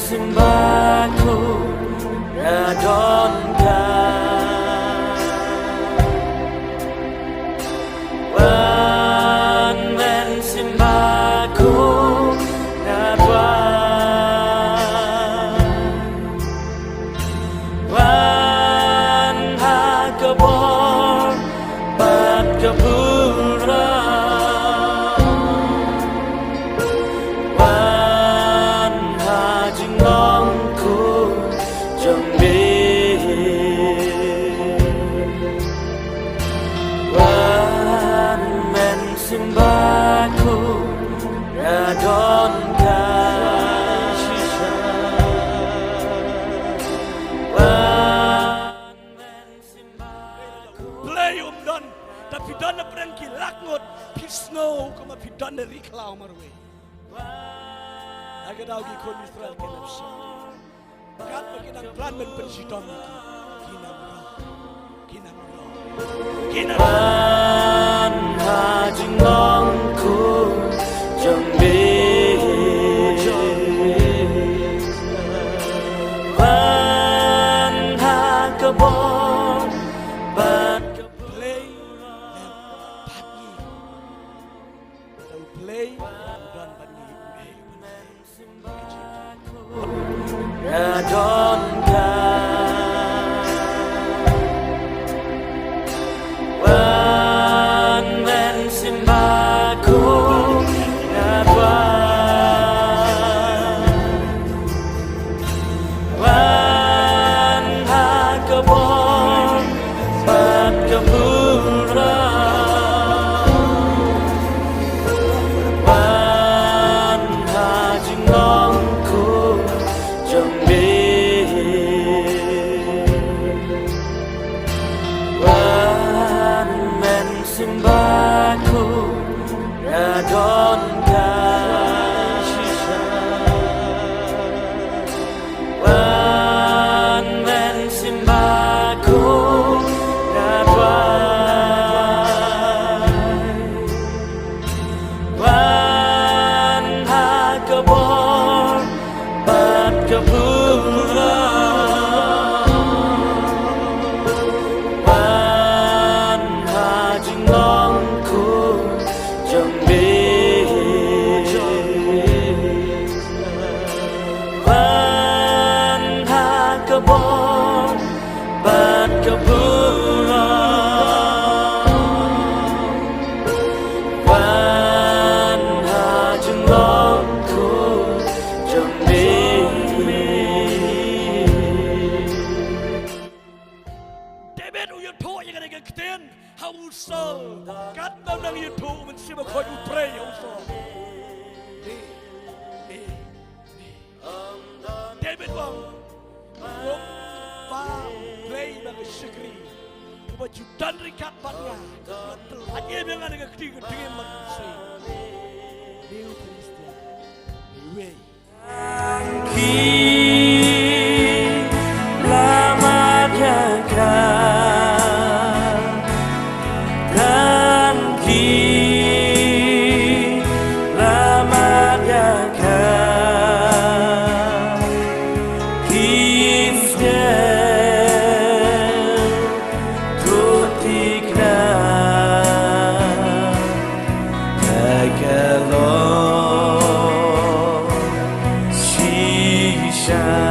sembahku radonkan, wan men sembahku radwan, wan hakabor bat kabura. Sembahku radonkan, play don tapi don na perangki lakngot pisno kuma pidon na riklau marwe aga daw gi kon Israel kenap si kat makinang plan men persidon kinam hajingongku jambi, wan hakabor bat play dan bani radonkan, sembahku radwan, wan hakabor bat kabura, wan hajingongku jambi, wan men sembahku radonkan, wan men sembahku radwan, wan hakabor bat kabura, wan hajingongku jambi, wan hakabor bat kabura, wan hajingongku jambi. David uyut po yang ada keten hauso kat nang uyut po men siba ko you pray also David wong pa play bagi syukri baju dan rikat batnya hanya yang ada keti manusia Deus Kristo way Lama dekat dan lama dekat kita tutikna kalau sisa